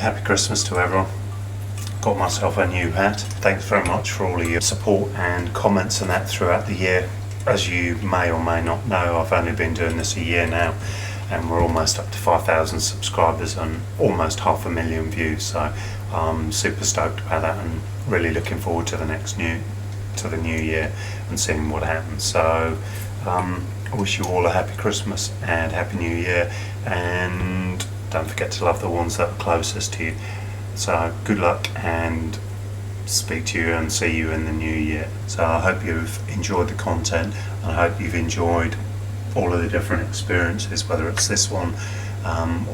Happy Christmas to everyone. Got myself a new hat. Thanks very much for all of your support and comments and that throughout the year. As you may or may not know, I've only been doing this a year now, and we're almost up to 5,000 subscribers and almost 500,000 views. So I'm super stoked about that and really looking forward to the new year and seeing what happens. So I wish you all a happy Christmas and happy New Year, and don't forget to love the ones that are closest to you. So good luck, and speak to you and see you in the new year. So I hope you've enjoyed the content, and I hope you've enjoyed all of the different experiences, whether it's this one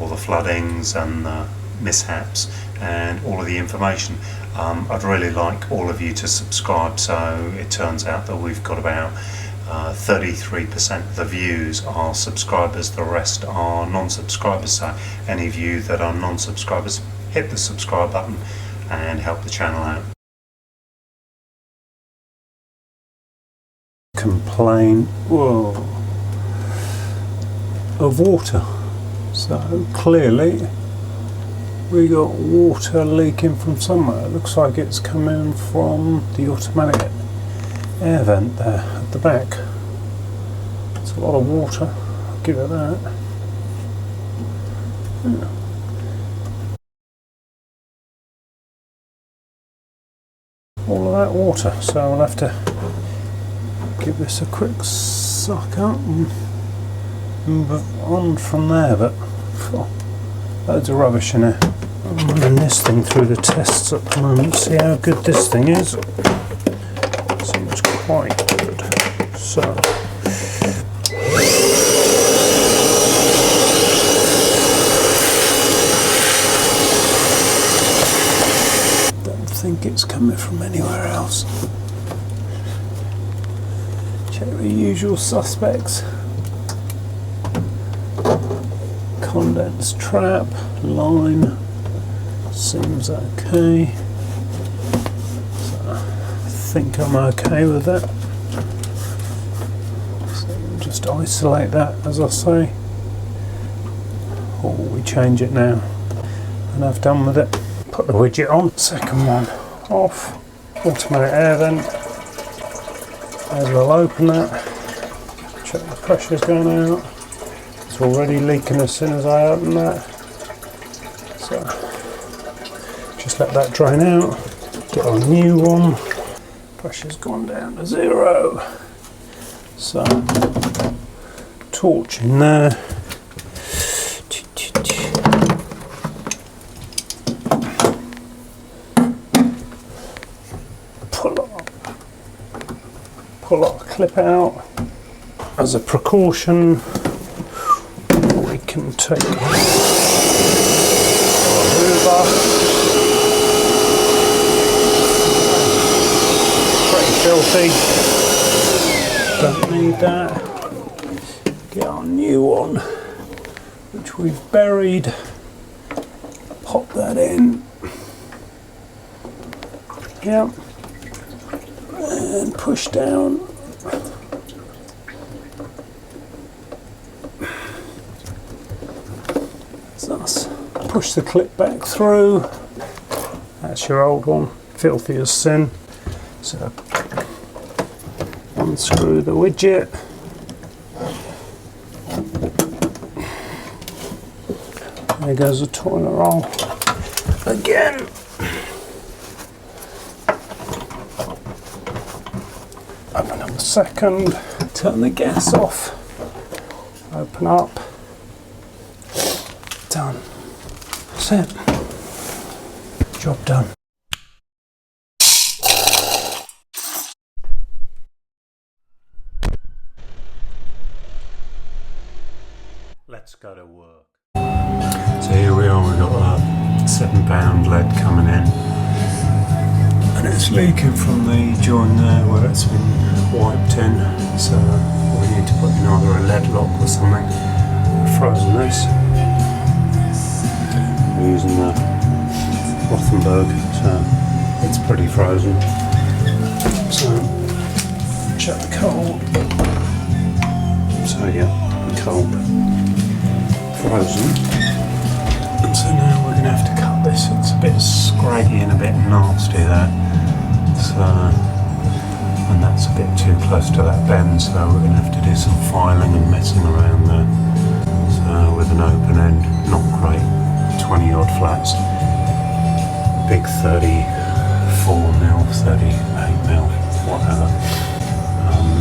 or the floodings and the mishaps and all of the information. I'd really like all of you to subscribe. So it turns out that we've got about 33% of the views are subscribers, the rest are non-subscribers. So any of you that are non-subscribers, hit the subscribe button and help the channel out. Complain of water. So clearly we got water leaking from somewhere. It looks like it's coming from the automatic air vent there at the back. It's a lot of water, I'll give it that. Yeah. All of that water, so I'll have to give this a quick suck up and move on from there. But loads of rubbish in it. I'm running this thing through the tests at the moment, see how good this thing is. Seems quite good. So don't think it's coming from anywhere else. Check the usual suspects. Condense trap, line, seems okay. I think I'm okay with that. So just isolate that, as I say, or we change it now and I've done with it. Put the widget on. Second one off. Automatic air vent. As we'll open that, check the pressure's going out. It's already leaking as soon as I open that. So just let that drain out. Get our new one. Pressure's gone down to 0. So torch in there. Pull our clip out. As a precaution, we can take our hoover. Filthy. Don't need that. Get our new one, which we've buried. Pop that in. Yep. And push down. Thus, push the clip back through. That's your old one, filthy as sin. So unscrew the widget. There goes the toilet roll again. Open up the second, turn the gas off, open up, done. That's it. Job done. Let's go to work. So here we are, we've got a £7 lead coming in, and it's leaking from the joint there where it's been wiped in, so we need to put in either a lead lock or something. I've frozen this. We're using the Rothenberg, so it's pretty frozen. So check the cold. So yeah, cold. Frozen. And so now we're going to have to cut this this. It's a bit scraggy and a bit nasty there. So, and that's a bit too close to that bend, so we're going to have to do some filing and messing around there. So with an open end, not great, 20 odd flats. Big 34mm, 38mm, whatever.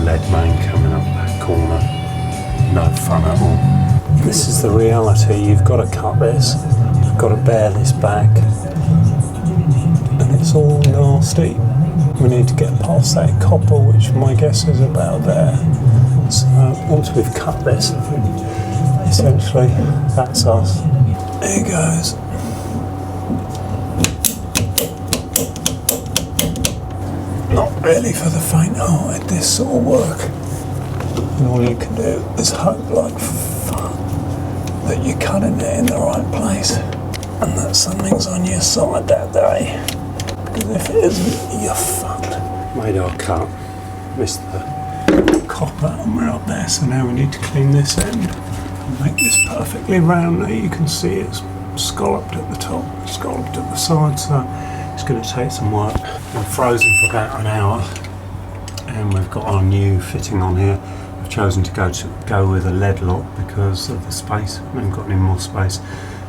Lead main coming up that corner. No fun at all. This is the reality. You've got to cut this. You've got to bear this back. And it's all nasty. We need to get past that copper, which my guess is about there. So once we've cut this, essentially, that's us. There it goes. Not really for the faint-hearted, this sort of work. And all you can do is hope like fuck that you're cutting it in the right place and that something's on your side that day. Because if it isn't, you're fucked. Made our cut, missed the copper, and we're up there. So now we need to clean this end and make this perfectly round. There you can see it's scalloped at the top, scalloped at the side. So it's going to take some work. Been frozen for about an hour, and we've got our new fitting on here. I've chosen to go with a Leadloc because of the space. I haven't got any more space,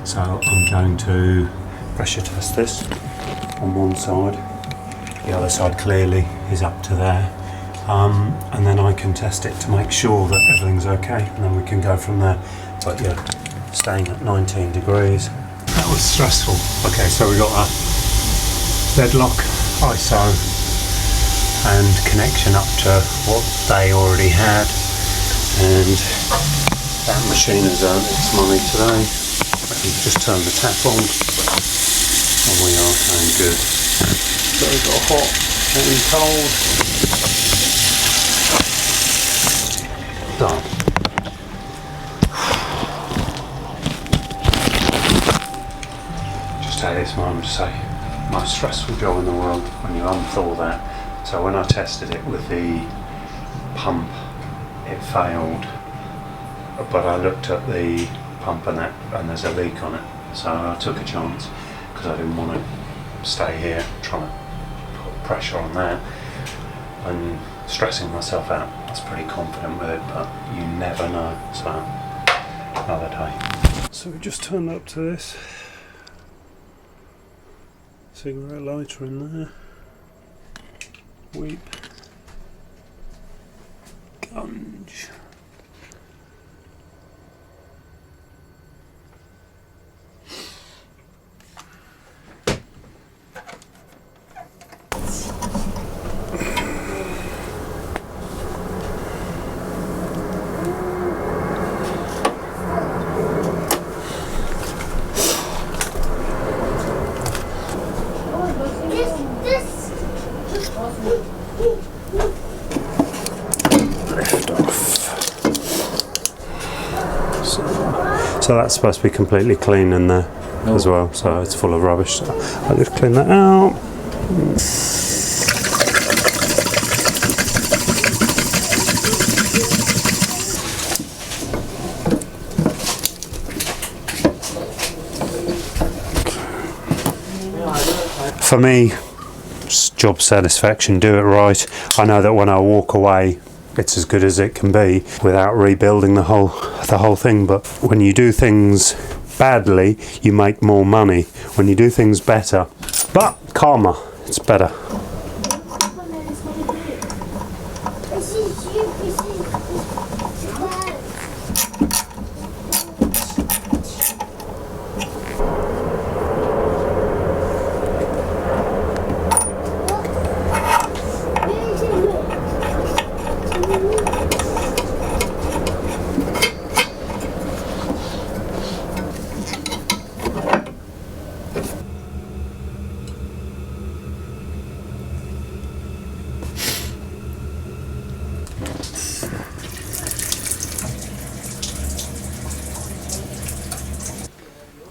so I'm going to pressure test this on one side. The other side clearly is up to there, and then I can test it to make sure that everything's okay, and then we can go from there. But yeah, staying at 19 degrees. That was stressful. Okay, so we got a Leadloc ISO and connection up to what they already had, and that machine has earned its money today. We've just turned the tap on and we are going good. So we've got hot and cold. Done. Just take this moment to say, most stressful job in the world when you unthaw that. So when I tested it with the pump, it failed, but I looked at the pump and there's a leak on it, so I took a chance because I didn't want to stay here trying to put pressure on that and stressing myself out. I was pretty confident with it, but you never know, so another day. So we just turned up to this. Cigarette lighter in there. Weep. Gunge. Lift off. So that's supposed to be completely clean in there as well, so it's full of rubbish. So I'll just clean that out. For me, job satisfaction, do it right. I know that when I walk away, it's as good as it can be without rebuilding the whole thing. But when you do things badly, you make more money. When you do things better, but karma, it's better.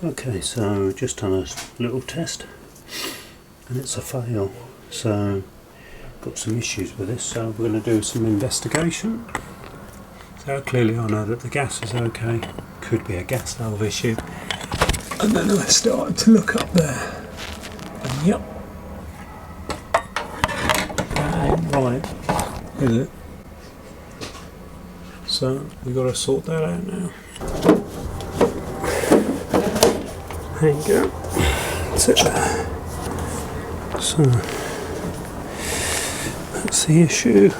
Okay, so just done a little test and it's a fail, so got some issues with this, so we're going to do some investigation. So clearly I know that the gas is okay, could be a gas valve issue, And then I started to look up there. And yep. That ain't right, is it? So we got to sort that out now. There you go. That's it there. So that's the issue.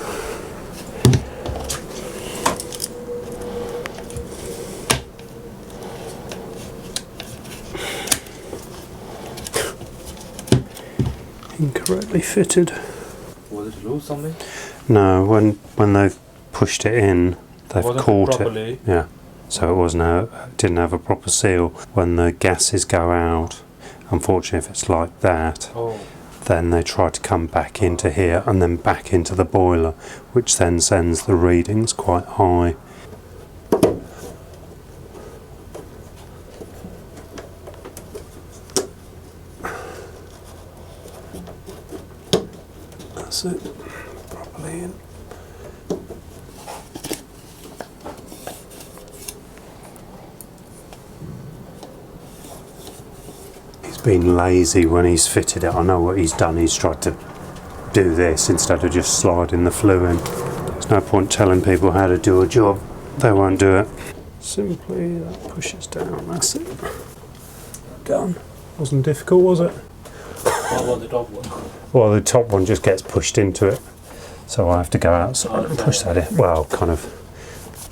Incorrectly fitted. Was it loose something? No, when they've pushed it in, they've caught it. Yeah, so it didn't have a proper seal. When the gases go out, unfortunately, if it's like that, then they try to come back into here and then back into the boiler, which then sends the readings quite high. That's it, properly in. He's been lazy when he's fitted it. I know what he's done. He's tried to do this instead of just sliding the flue in. There's no point telling people how to do a job. They won't do it. Simply that pushes down. That's it. Done. Wasn't difficult, was it? What about the top one? Well, the top one just gets pushed into it, so I have to go outside and push that in. Well, kind of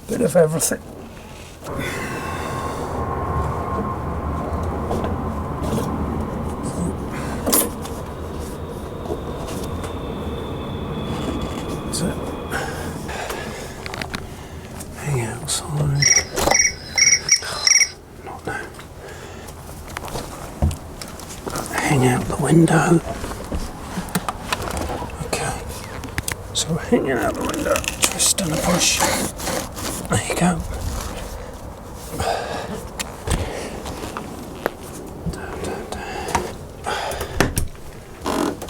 a bit of everything. That's it. Hang outside. Not now. Hang out the window. Okay, so hanging out the window, twist and a push. There you go.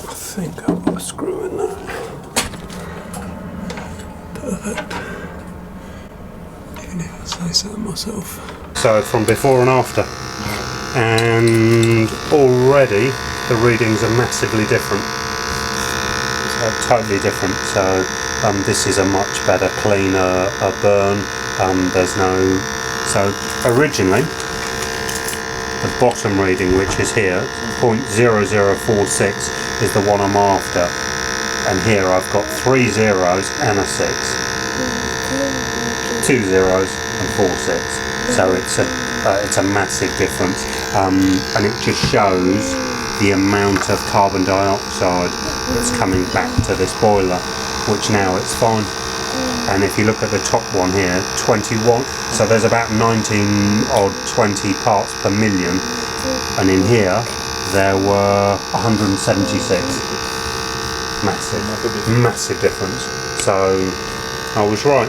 I think I've got a screw in there. Perfect. Even if I say so myself. So from before and after. And already the readings are massively different. It's totally different. So this is a much better, cleaner burn. There's no. So originally, the bottom reading, which is here, 0.0046, is the one I'm after. And here I've got 3 zeros and a 6, 2 zeros and 4 6. So it's a massive difference, and it just shows the amount of carbon dioxide that's coming back to this boiler, which now it's fine. And if you look at the top one here, 21, so there's about 19 or 20 parts per million, and in here there were 176. Massive difference. So I was right.